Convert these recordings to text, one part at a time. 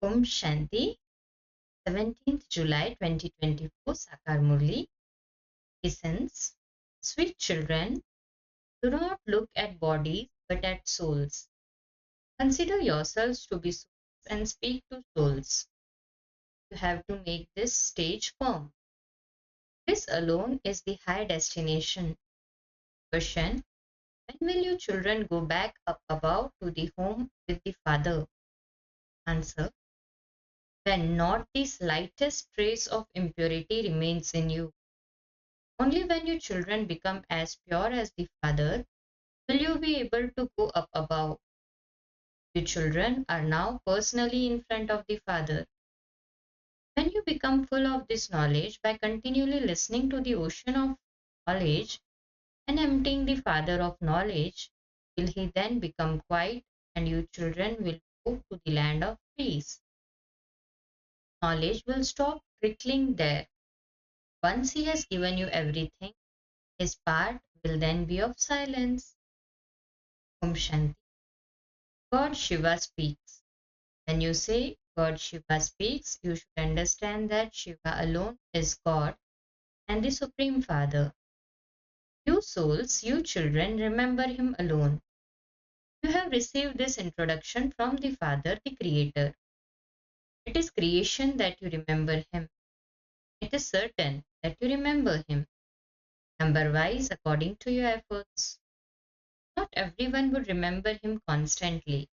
Om Shanti, 17th July 2024, Sakar Murli. Essence. Sweet children, do not look at bodies but at souls. Consider yourselves to be souls and speak to souls. You have to make this stage firm. This alone is the high destination. Question. When will you children go back up above to the home with the Father? Answer. When not the slightest trace of impurity remains in you. Only when you children become as pure as the Father will you be able to go up above. You children are now personally in front of the Father. When you become full of this knowledge by continually listening to the ocean of knowledge and emptying the Father of knowledge, will he then become quiet and you children will go to the land of peace. Knowledge will stop trickling there. Once he has given you everything, his part will then be of silence. Om Shanti. God Shiva speaks. When you say God Shiva speaks, you should understand that Shiva alone is God and the Supreme Father. You souls, you children, remember him alone. You have received this introduction from the Father, the Creator. It is creation that you remember him. It is certain that you remember him, number wise according to your efforts. Not everyone would remember him constantly.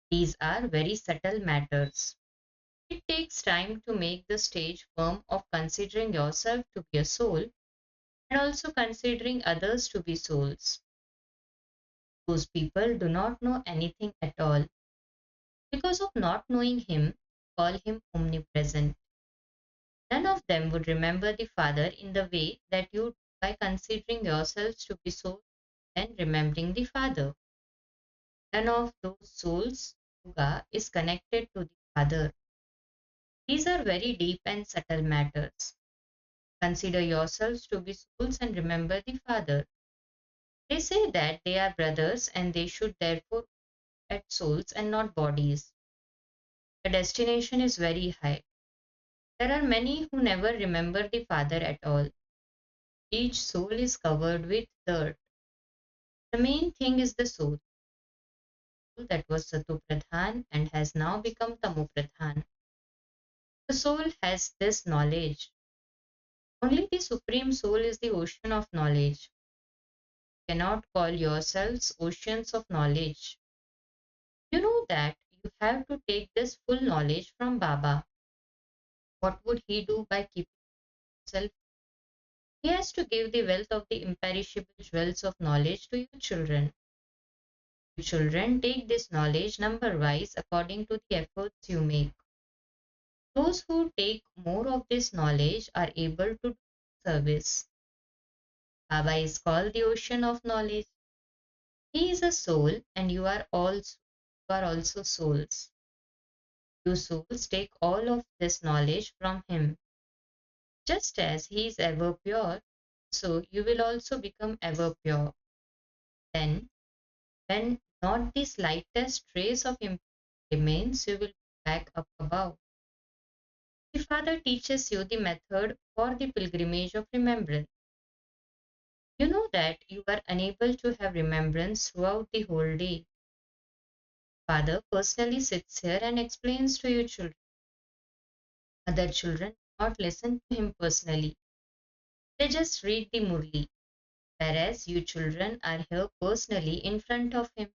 These are very subtle matters. It takes time to make the stage firm of considering yourself to be a soul and also considering others to be souls. Those people do not know anything at all. Because of not knowing him, call him omnipresent. None of them would remember the Father in the way that you do by considering yourselves to be souls and remembering the Father. None of those souls' yoga is connected to the Father. These are very deep and subtle matters. Consider yourselves to be souls and remember the Father. They say that they are brothers and they should therefore at souls and not bodies. The destination is very high. There are many who never remember the Father at all. Each soul is covered with dirt. The main thing is the soul that was Sato Pradhan and has now become Tamo Pradhan. The soul has this knowledge. Only the Supreme Soul is the ocean of knowledge. You cannot call yourselves oceans of knowledge. You know that you have to take this full knowledge from Baba. What would he do by keeping himself? He has to give the wealth of the imperishable jewels of knowledge to your children. You children take this knowledge number wise according to the efforts you make. Those who take more of this knowledge are able to do service. Baba is called the ocean of knowledge. He is a soul and you are also souls. You souls take all of this knowledge from him. Just as he is ever pure, so you will also become ever pure. Then, when not the slightest trace of impurity remains, you will be back up above. The Father teaches you the method for the pilgrimage of remembrance. You know that you are unable to have remembrance throughout the whole day. Father personally sits here and explains to you children. Other children do not listen to him personally. They just read the Murli, whereas you children are here personally in front of him.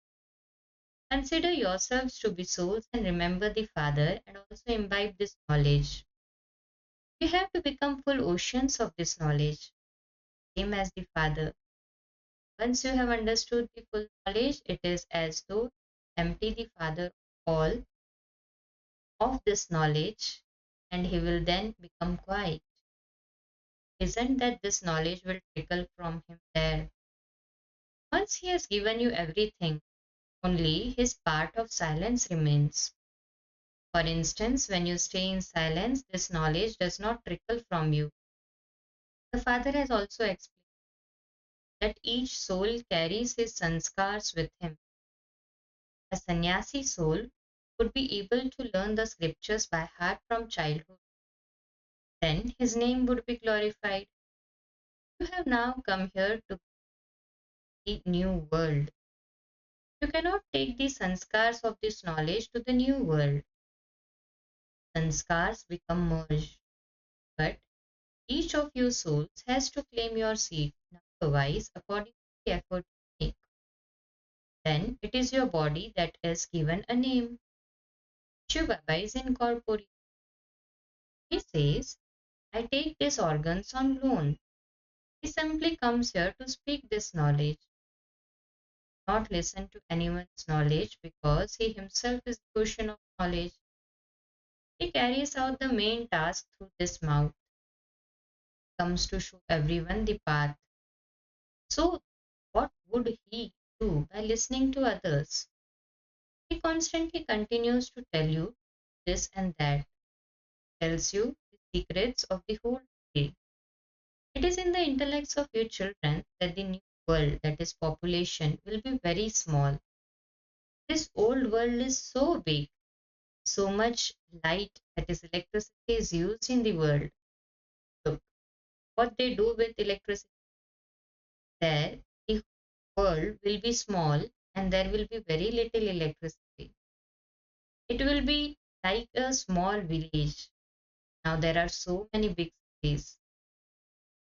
Consider yourselves to be souls and remember the Father and also imbibe this knowledge. You have to become full oceans of this knowledge, same as the Father. Once you have understood the full knowledge, it is as though empty the Father all of this knowledge and he will then become quiet. Isn't that this knowledge will trickle from him there? Once he has given you everything, only his part of silence remains. For instance, when you stay in silence, this knowledge does not trickle from you. The Father has also explained that each soul carries his sanskars with him. A sannyasi soul would be able to learn the scriptures by heart from childhood. Then his name would be glorified. You have now come here to the new world. You cannot take the sanskars of this knowledge to the new world. Sanskars become merged, but each of your souls has to claim your seat, otherwise, according to the effort you make. Then it is your body that is given a name. Shiv Baba is incorporeal. He says, I take these organs on loan. He simply comes here to speak this knowledge, not listen to anyone's knowledge because he himself is the ocean of knowledge. He carries out the main task through this mouth, comes to show everyone the path. So, what would he do by listening to others? He constantly continues to tell you this and that, tells you the secrets of the whole day. It is in the intellects of your children that the new world, that is population, will be very small. This old world is so big, so much light, that is electricity, is used in the world. Look, what they do with electricity there, the world will be small and there will be very little electricity. It will be like a small village. Now there are so many big cities.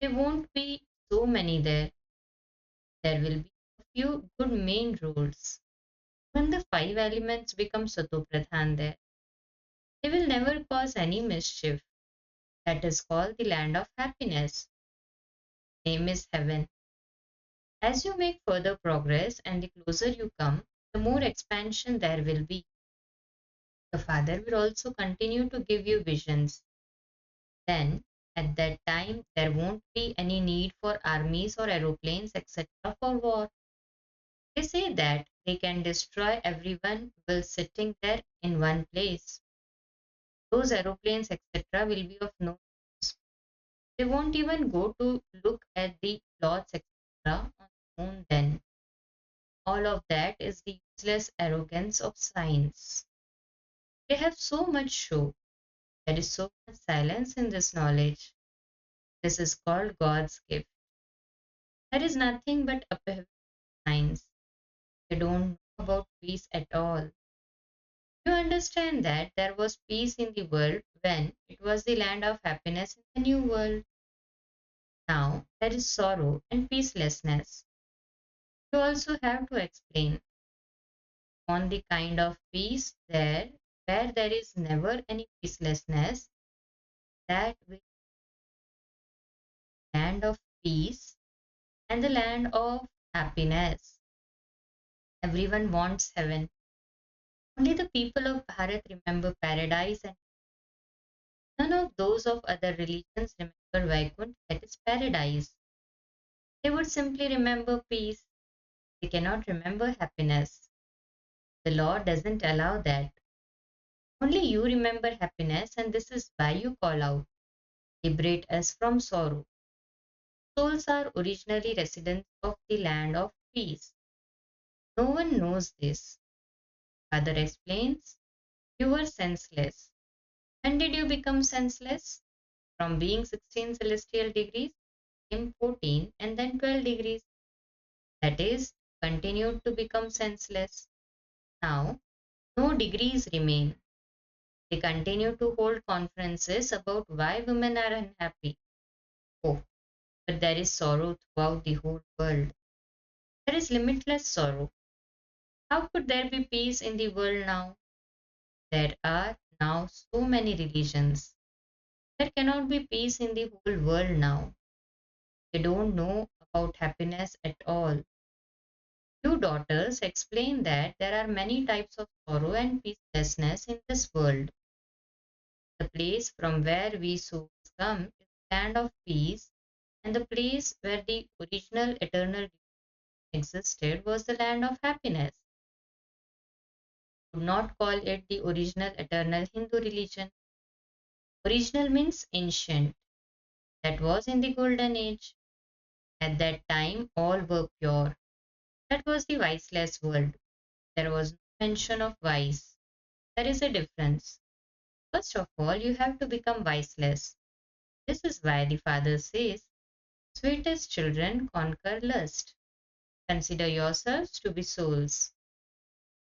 There won't be so many there. There will be a few good main roads. When the five elements become Satopradhan there, they will never cause any mischief. That is called the land of happiness. Name is heaven. As you make further progress and the closer you come, the more expansion there will be. The Father will also continue to give you visions. Then, at that time, there won't be any need for armies or aeroplanes, etc., for war. They say that they can destroy everyone while sitting there in one place. Those aeroplanes, etc., will be of no use. They won't even go to look at the plots, etc., on the moon then. All of that is the useless arrogance of science. They have so much show. There is so much silence in this knowledge. This is called God's gift. There is nothing but a science. They don't know about peace at all. You understand that there was peace in the world when it was the land of happiness in the new world. Now there is sorrow and peacelessness. You also have to explain on the kind of peace there where there is never any peacelessness, that will be land of peace and the land of happiness. Everyone wants heaven. Only the people of Bharat remember paradise, and none of those of other religions remember Vaikuntha, that is paradise. They would simply remember peace. They cannot remember happiness. The law doesn't allow that. Only you remember happiness, and this is why you call out, liberate us from sorrow. Souls are originally residents of the land of peace. No one knows this. Father explains, you were senseless. When did you become senseless? From being 16 celestial degrees, in 14 and then 12 degrees. That is, continued to become senseless. Now, no degrees remain. They continue to hold conferences about why women are unhappy. Oh, but there is sorrow throughout the whole world. There is limitless sorrow. How could there be peace in the world now? There are now so many religions. There cannot be peace in the whole world now. They don't know about happiness at all. You daughters explain that there are many types of sorrow and peacelessness in this world. The place from where we souls come is the land of peace, and the place where the original eternal existed was the land of happiness. Would not call it the original eternal Hindu religion. Original means ancient. That was in the golden age. At that time, all were pure. That was the viceless world. There was no mention of vice. There is a difference. First of all, you have to become viceless. This is why the Father says, sweetest children conquer lust. Consider yourselves to be souls.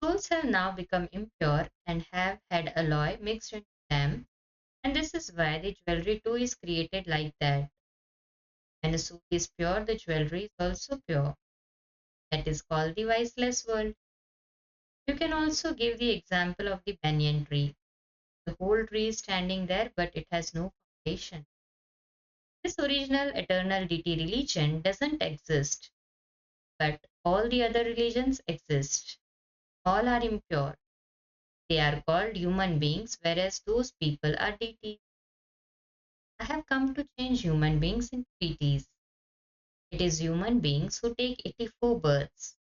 Souls have now become impure and have had alloy mixed into them, and this is why the jewelry too is created like that. When a soul is pure, the jewelry is also pure. That is called the viceless world. You can also give the example of the banyan tree. The whole tree is standing there, but it has no foundation. This original eternal deity religion doesn't exist, but all the other religions exist. All are impure. They are called human beings, whereas those people are deities. I have come to change human beings into deities. It is human beings who take 84 births.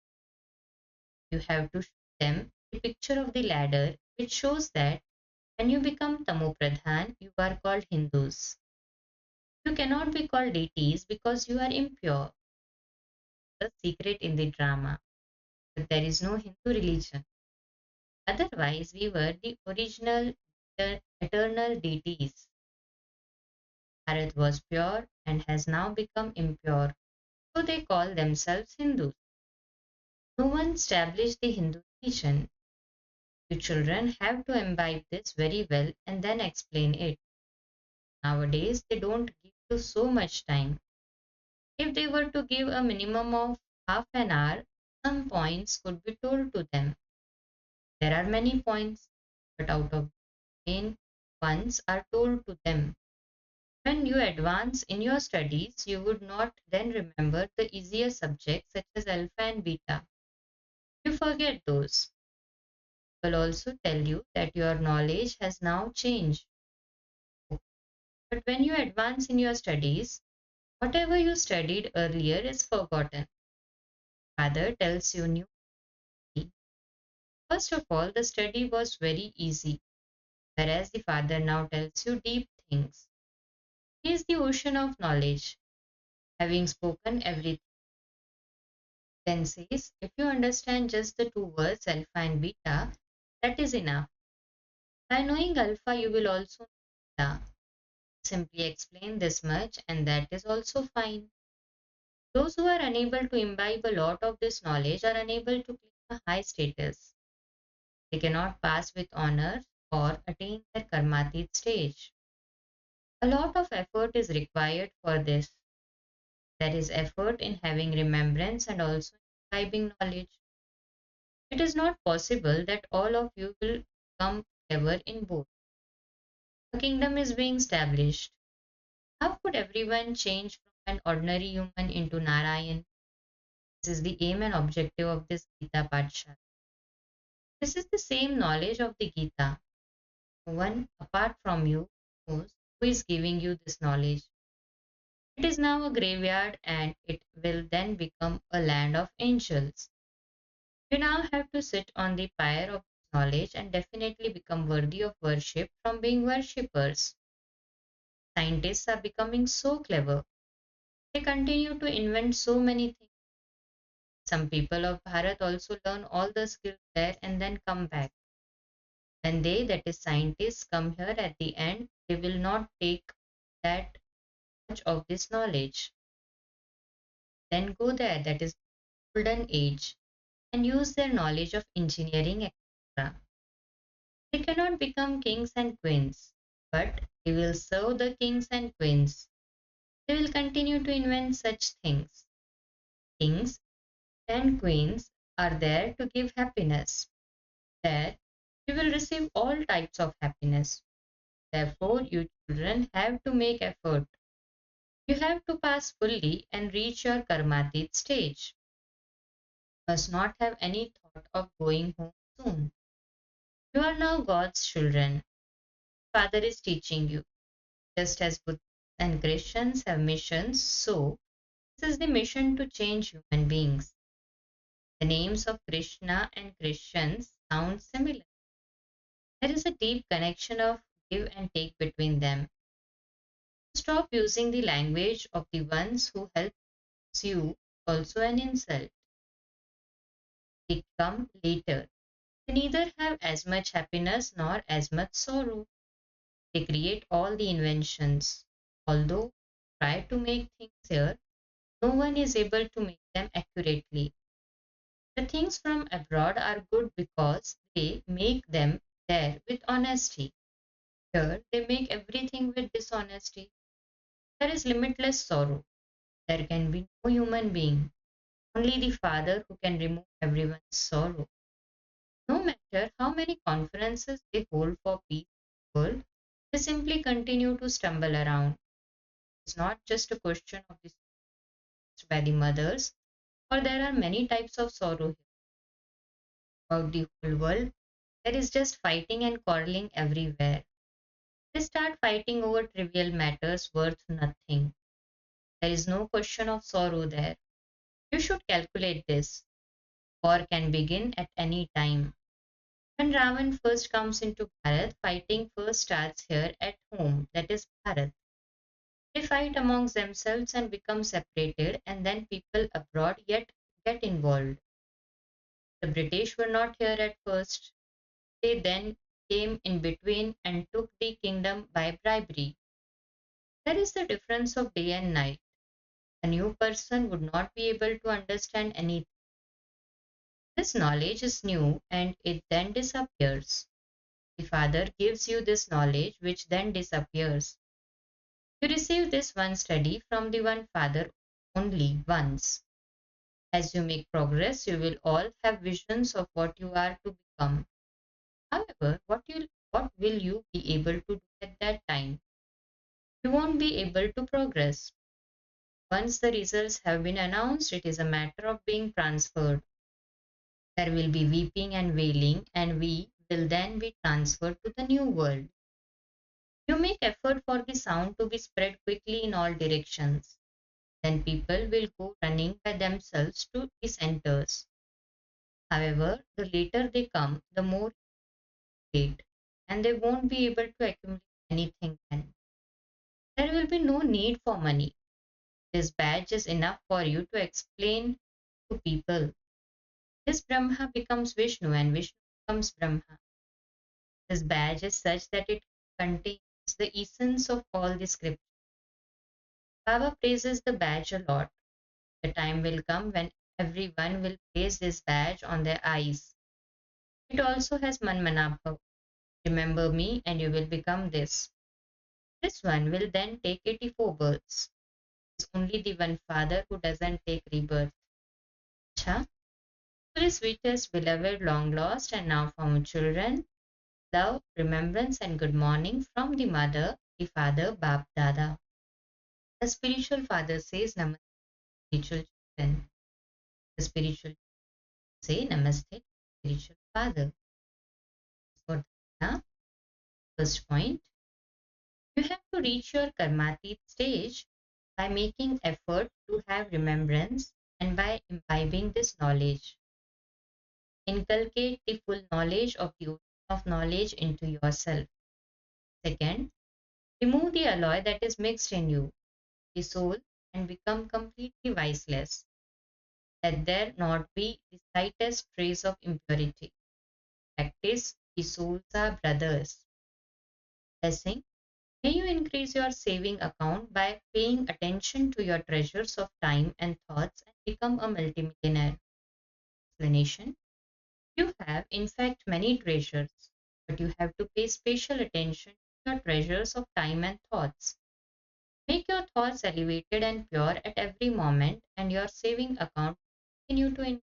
You have to show them the picture of the ladder, which shows that when you become Tamopradhan, you are called Hindus. You cannot be called deities because you are impure. The secret in the drama. But there is no Hindu religion. Otherwise, we were the original eternal deities. Bharat was pure and has now become impure, so they call themselves Hindus. No one established the Hindu religion. You children have to imbibe this very well and then explain it. Nowadays, they don't give you so much time. If they were to give a minimum of half an hour, some points could be told to them. There are many points, but out of the main ones are told to them. When you advance in your studies, you would not then remember the easier subjects such as alpha and beta. You forget those. Will also tell you that your knowledge has now changed. But when you advance in your studies, whatever you studied earlier is forgotten. Father tells you new. First of all, the study was very easy, whereas the Father now tells you deep things. He is the ocean of knowledge, having spoken everything. Then says, if you understand just the two words alpha and beta, that is enough. By knowing alpha, you will also know beta. Simply explain this much, and that is also fine. Those who are unable to imbibe a lot of this knowledge are unable to claim a high status. They cannot pass with honor or attain their karmatit stage. A lot of effort is required for this. There is effort in having remembrance and also imbibing knowledge. It is not possible that all of you will come clever in both. A kingdom is being established. How could everyone change from an ordinary human into Narayan? This is the aim and objective of this Gita Pathshala. This is the same knowledge of the Gita. No one apart from you knows who is giving you this knowledge. It is now a graveyard and it will then become a land of angels. You now have to sit on the pyre of knowledge and definitely become worthy of worship from being worshippers. Scientists are becoming so clever. They continue to invent so many things. Some people of Bharat also learn all the skills there and then come back. When they, that is scientists, come here at the end, they will not take that much of this knowledge. Then go there, that is golden age, and use their knowledge of engineering, etc. They cannot become kings and queens, but they will serve the kings and queens. They will continue to invent such things. Kings and queens are there to give happiness. There you will receive all types of happiness. Therefore, you children have to make effort. You have to pass fully and reach your karmatit stage. You must not have any thought of going home soon. You are now God's children. Father is teaching you. Just as Buddhists and Christians have missions, so this is the mission to change human beings. The names of Krishna and Christians sound similar. There is a deep connection of give and take between them. Stop using the language of the ones who helps you, also an insult. They come later. They neither have as much happiness nor as much sorrow. They create all the inventions. Although try to make things here, no one is able to make them accurately. The things from abroad are good because they make them there with honesty. Here, they make everything with dishonesty. There is limitless sorrow. There can be no human being, only the Father who can remove everyone's sorrow. No matter how many conferences they hold for peace in the world, they simply continue to stumble around. It's not just a question of the sorrow by the mothers, for there are many types of sorrow here about the whole world. There is just fighting and quarreling everywhere. They start fighting over trivial matters worth nothing. There is no question of sorrow there. You should calculate this. War can begin at any time. When Ravan first comes into Bharat, fighting first starts here at home, that is Bharat. They fight amongst themselves and become separated, and then people abroad yet get involved. The British were not here at first. They then came in between and took the kingdom by bribery. There is the difference of day and night. A new person would not be able to understand anything. This knowledge is new and it then disappears. The Father gives you this knowledge which then disappears. You receive this one study from the one Father only once. As you make progress, you will all have visions of what you are to become. However, what will you be able to do at that time? You won't be able to progress. Once the results have been announced, it is a matter of being transferred. There will be weeping and wailing, and we will then be transferred to the new world. You make effort for the sound to be spread quickly in all directions. Then people will go running by themselves to the centers. However, the later they come, the more late, and they won't be able to accumulate anything then. There will be no need for money. This badge is enough for you to explain to people. This Brahma becomes Vishnu and Vishnu becomes Brahma. This badge is such that it contains the essence of all the scripture. Baba praises the badge a lot. The time will come when everyone will place this badge on their eyes. It also has Manmanabhav. Remember me and you will become this. This one will then take 84 births. It's only the one Father who doesn't take rebirth. Cha? To the sweetest, beloved, long lost, and now found children, love, remembrance, and good morning from the mother, the father, Bap Dada. The spiritual father says Namaste, spiritual children. The spiritual say Namaste, spiritual father. For the first point, you have to reach your karmatit stage by making effort to have remembrance and by imbibing this knowledge. Inculcate the full knowledge of the ocean of knowledge into yourself. Second, remove the alloy that is mixed in you, the soul, and become completely viceless. Let there not be the slightest trace of impurity. Practice the souls are brothers. Blessing. May you increase your saving account by paying attention to your treasures of time and thoughts and become a multimillionaire. Explanation. You have, in fact, many treasures, but you have to pay special attention to your treasures of time and thoughts. Make your thoughts elevated and pure at every moment, and your saving account continue to increase.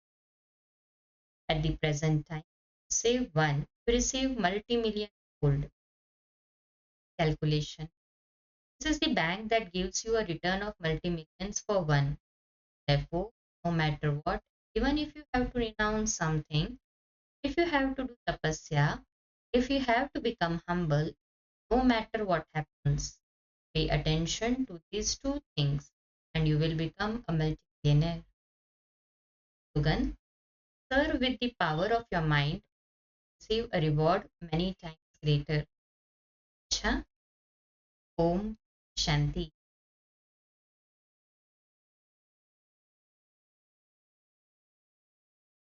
At the present time, save one to receive multi-million gold. Calculation. This is the bank that gives you a return of multi-millions for one. Therefore, no matter what, even if you have to renounce something, if you have to do tapasya, if you have to become humble, no matter what happens, pay attention to these two things and you will become a multi-millionaire. Slogan. Serve with the power of your mind, receive a reward many times greater. Cha. Om Shanti.